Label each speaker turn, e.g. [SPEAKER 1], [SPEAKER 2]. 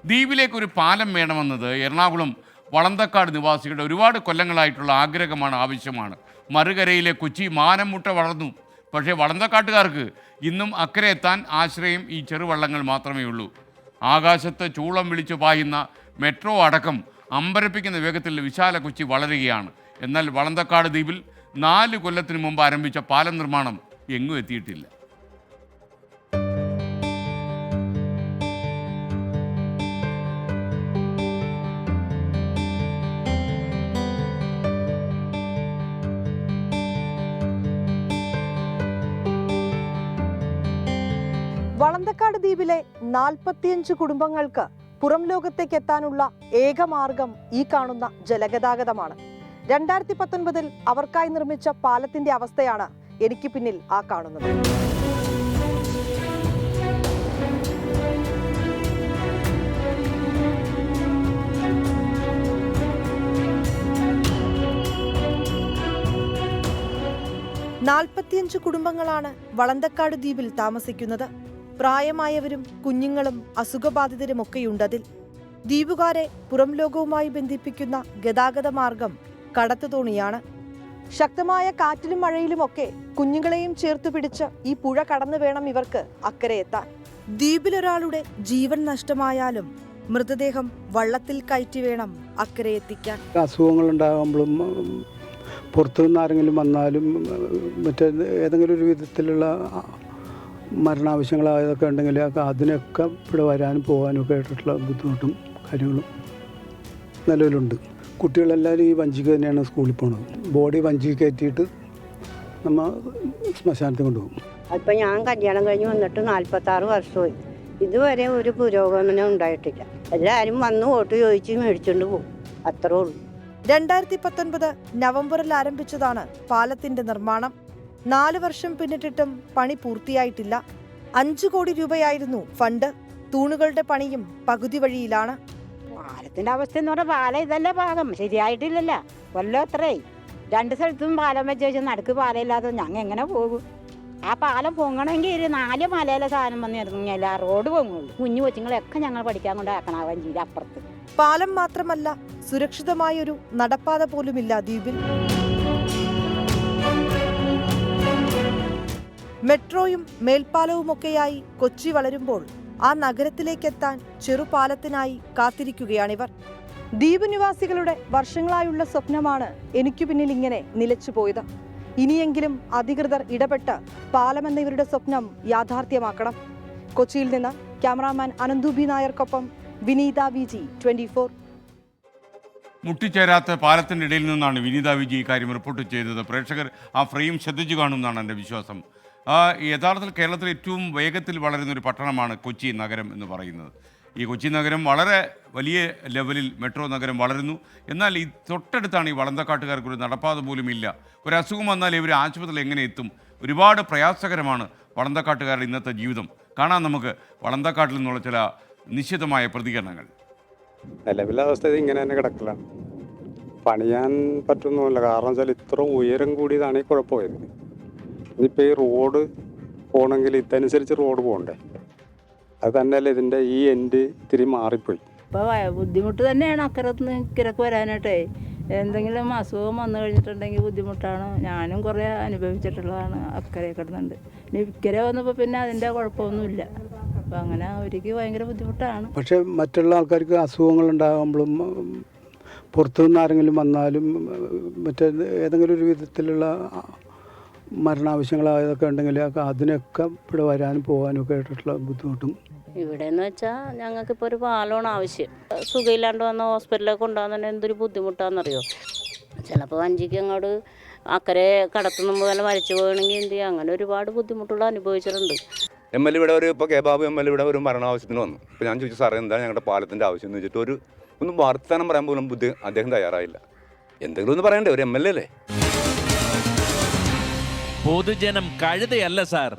[SPEAKER 1] ദ്വീപിലേക്കൊരു പാലം വേണമെന്നത് എറണാകുളം വളന്തക്കാട് നിവാസികളുടെ ഒരുപാട് കൊല്ലങ്ങളായിട്ടുള്ള ആഗ്രഹമാണ്, ആവശ്യമാണ്. മറുകരയിലെ കൊച്ചി മാനം മുട്ട വളർന്നു. പക്ഷേ വളന്തക്കാട്ടുകാർക്ക് ഇന്നും അക്കരെ എത്താൻ ആശ്രയം ഈ ചെറുവള്ളങ്ങൾ മാത്രമേ ഉള്ളൂ. ആകാശത്ത് ചൂളം വിളിച്ചു പായുന്ന മെട്രോ അടക്കം അമ്പരപ്പിക്കുന്ന വേഗത്തിൽ വിശാല കൊച്ചി വളരുകയാണ്. എന്നാൽ വളന്തക്കാട് ദ്വീപിൽ 4 കൊല്ലത്തിന് മുമ്പ് ആരംഭിച്ച പാലം നിർമ്മാണം എങ്ങും എത്തിയിട്ടില്ല.
[SPEAKER 2] വളന്തക്കാട് ദ്വീപിലെ 45 കുടുംബങ്ങൾക്ക് പുറം ലോകത്തേക്ക് എത്താനുള്ള ഏക മാർഗം ഈ കാണുന്ന ജലഗതാഗതമാണ്. 2019 അവർക്കായി നിർമ്മിച്ച പാലത്തിന്റെ അവസ്ഥയാണ് എനിക്ക് പിന്നിൽ ആ കാണുന്നത്. നാൽപ്പത്തിയഞ്ച് കുടുംബങ്ങളാണ് വളന്തക്കാട് ദ്വീപിൽ താമസിക്കുന്നത്. പ്രായമായവരും കുഞ്ഞുങ്ങളും അസുഖബാധിതരുമൊക്കെയുണ്ടതിൽ. ദ്വീപുകാരെ പുറം ലോകവുമായി ബന്ധിപ്പിക്കുന്ന ഗതാഗത മാർഗം കടത്തുതോണിയാണ്. ശക്തമായ കാറ്റിലും മഴയിലുമൊക്കെ കുഞ്ഞുങ്ങളെയും ചേർത്ത് പിടിച്ച് ഈ പുഴ കടന്നു വേണം ഇവർക്ക് അക്കരെ എത്താൻ. ദ്വീപിലൊരാളുടെ ജീവൻ നഷ്ടമായാലും മൃതദേഹം വള്ളത്തിൽ കയറ്റി വേണം അക്കരെ എത്തിക്കാൻ.
[SPEAKER 3] അസുഖങ്ങൾ ഉണ്ടാകുമ്പോഴും പുറത്തുനിന്ന് ആരെങ്കിലും വന്നാലും മറ്റേ ഏതെങ്കിലും ഒരു വിധത്തിലുള്ള മരണാവശ്യങ്ങളായതൊക്കെ ഉണ്ടെങ്കിൽ അതിനൊക്കെ ഇവിടെ വരാനും പോകാനും ഒക്കെ ആയിട്ടുള്ള ബുദ്ധിമുട്ടും കാര്യങ്ങളും നിലവിലുണ്ട്. കുട്ടികളെല്ലാവരും ഈ വഞ്ചിക്ക് തന്നെയാണ് സ്കൂളിൽ പോകുന്നത്. ബോഡി വഞ്ചിക്ക് കയറ്റിയിട്ട് നമ്മൾ ശ്മശാനത്തിൽ കൊണ്ടുപോകും.
[SPEAKER 4] അപ്പം ഞാൻ കല്യാണം കഴിഞ്ഞ് വന്നിട്ട് 46 വർഷമായി. ഇതുവരെ ഒരു പുരോഗമനം ഉണ്ടായിട്ടില്ല. എല്ലാവരും വന്ന് വോട്ട് ചോദിച്ച് മേടിച്ചുകൊണ്ട് പോകും, അത്രേ ഉള്ളൂ.
[SPEAKER 2] 2019 നവംബറിൽ ആരംഭിച്ചതാണ് പാലത്തിന്റെ നിർമ്മാണം. 4 വർഷം പിന്നിട്ടിട്ടും പണി പൂർത്തിയായിട്ടില്ല. 5 കോടി രൂപയായിരുന്നു ഫണ്ട്. തൂണുകളുടെ പണിയും പകുതി വഴിയിലാണ്.
[SPEAKER 4] പാലത്തിന്റെ അവസ്ഥ എന്ന് പറഞ്ഞാൽ പാലം ഇതല്ല ഭാഗം ശരിയായിട്ടില്ലല്ല. കൊല്ലം അത്രേ 2 സ്ഥലത്തും പാലം വെച്ച് വെച്ചാൽ നടുക്ക് പാലമില്ലാതെ ഞങ്ങൾ എങ്ങനെ പോകും? ആ പാലം പൊങ്ങണമെങ്കിൽ ഒരു 4 മലയിലെ സാധനം വന്ന് ഇറങ്ങിയല്ല റോഡ് പൊങ്ങുള്ളൂ. കുഞ്ഞു കൊച്ചുങ്ങളെയൊക്കെ ഞങ്ങൾ പഠിക്കാൻ കൊണ്ട് ആക്കണാവാൻ ചെയ്ത് അപ്പുറത്ത്.
[SPEAKER 2] പാലം മാത്രമല്ല, സുരക്ഷിതമായൊരു നടപ്പാത പോലുമില്ല ദ്വീപിൽ. മെട്രോയും മേൽപ്പാലവുമൊക്കെയായി കൊച്ചി വളരുമ്പോൾ ആ നഗരത്തിലേക്കെത്താൻ ചെറുപാലത്തിനായി കാത്തിരിക്കുകയാണിവർ. ദ്വീപ് നിവാസികളുടെ വർഷങ്ങളായുള്ള സ്വപ്നമാണ് എനിക്കു പിന്നിൽ ഇങ്ങനെ നിലച്ചുപോയത്. ഇനിയെങ്കിലും അധികൃതർ ഇടപെട്ട് പാലമെന്ന ഇവരുടെ സ്വപ്നം യാഥാർത്ഥ്യമാക്കണം. കൊച്ചിയിൽ നിന്ന് ക്യാമറാമാൻ അനന്തു ബി നായർക്കൊപ്പം വിനീത വിജി, 24.
[SPEAKER 1] മുട്ടിച്ചേരാത്ത പാലത്തിൻ്റെ ഇടയിൽ നിന്നാണ് വിനീത വിജി ഈ കാര്യം റിപ്പോർട്ട് ചെയ്തത്. പ്രേക്ഷകർ ആ ഫ്രെയിം ശ്രദ്ധിച്ചു കാണുമെന്നാണ് എൻ്റെ വിശ്വാസം. യഥാർത്ഥത്തിൽ കേരളത്തിൽ ഏറ്റവും വേഗത്തിൽ വളരുന്നൊരു പട്ടണമാണ് കൊച്ചി നഗരം എന്ന് പറയുന്നത്. ഈ കൊച്ചി നഗരം വളരെ വലിയ ലെവലിൽ മെട്രോ നഗരം വളരുന്നു. എന്നാൽ ഈ തൊട്ടടുത്താണ് ഈ വളന്തക്കാട്ടുകാർക്ക് ഒരു നടപ്പാത പോലും ഇല്ല. ഒരു അസുഖം വന്നാൽ ഇവർ ആശുപത്രിയിൽ എങ്ങനെ എത്തും? ഒരുപാട് പ്രയാസകരമാണ് വളന്തക്കാട്ടുകാരുടെ ഇന്നത്തെ ജീവിതം. കാണാം നമുക്ക് വളന്തക്കാട്ടിൽ നിന്നുള്ള ചില നിശ്ചിതമായ പ്രതികരണങ്ങൾ.
[SPEAKER 5] നിലവിലെ അവസ്ഥ ഇത് ഇങ്ങനെ തന്നെ കിടക്കലാണ്. പണിയാൻ പറ്റുന്നില്ല. കാരണം വെച്ചാൽ ഇത്ര ഉയരം കൂടിയതാണ് ഈ കുഴപ്പമായത്. ഇനിയിപ്പോൾ ഈ റോഡ് പോകണമെങ്കിൽ ഇതനുസരിച്ച് റോഡ് പോകണ്ടേ? അത് തന്നെയല്ല ഇതിൻ്റെ ഈ എൻഡ് ഇത്തിരി മാറിപ്പോയി.
[SPEAKER 6] ഇപ്പോൾ ബുദ്ധിമുട്ട് തന്നെയാണ് അക്കരത്തുനിന്ന് ഇക്കരക്ക് വരാനായിട്ടേ. എന്തെങ്കിലും അസുഖം വന്നു കഴിഞ്ഞിട്ടുണ്ടെങ്കിൽ ബുദ്ധിമുട്ടാണ്. ഞാനും കുറേ അനുഭവിച്ചിട്ടുള്ളതാണ്. അക്കരെ കിടന്നുണ്ട്. ഇനി ഇക്കരെ വന്നപ്പോൾ പിന്നെ അതിൻ്റെ കുഴപ്പമൊന്നുമില്ല. അപ്പോൾ അങ്ങനെ അവർക്ക് ഭയങ്കര ബുദ്ധിമുട്ടാണ്.
[SPEAKER 3] പക്ഷേ മറ്റുള്ള ആൾക്കാർക്ക് അസുഖങ്ങൾ ഉണ്ടാകുമ്പോഴും പുറത്തുനിന്ന് ആരെങ്കിലും വന്നാലും മറ്റേ ഏതെങ്കിലും ഒരു വിധത്തിലുള്ള മരണാവശ്യങ്ങളായതൊക്കെ ഉണ്ടെങ്കിൽ അതിനൊക്കെ ഇവിടെ വരാനും പോകാനും ഒക്കെ ആയിട്ടുള്ള ബുദ്ധിമുട്ടും.
[SPEAKER 7] ഇവിടെ എന്ന് വെച്ചാൽ ഞങ്ങൾക്കിപ്പോൾ ഒരു പാലമാണ് ആവശ്യം. സുഖമില്ലാണ്ട് വന്ന ഹോസ്പിറ്റലിലേക്ക് കൊണ്ടുപോകാൻ എന്തൊരു ബുദ്ധിമുട്ടാണെന്നറിയോ? ചിലപ്പോൾ വഞ്ചിക്ക് അങ്ങോട്ട് അക്കരെ കടത്തുന്ന പോലെ മരിച്ചു പോകണമെങ്കിൽ എന്ത് ചെയ്യുക? അങ്ങനെ ഒരുപാട് ബുദ്ധിമുട്ടുകൾ അനുഭവിച്ചിട്ടുണ്ട്.
[SPEAKER 8] MLA ഇവിടെ ഇപ്പോൾ കെ ബാബു MLA ഇവിടെ ഒരു മരണാവശ്യത്തിന് വന്നു. ഇപ്പോൾ ഞാൻ ചോദിച്ചു, സാറേ എന്താണ് ഞങ്ങളുടെ പാലത്തിൻ്റെ ആവശ്യം എന്ന് വെച്ചിട്ട് ഒന്ന് വർത്തമാനം പറയാൻ പോലും അദ്ദേഹം തയ്യാറായില്ല. എന്തെങ്കിലും ഒന്ന് പറയണ്ടേ? ഒരു MLA അല്ലേ?
[SPEAKER 9] പൊതുജനം കഴുതയല്ല സാർ.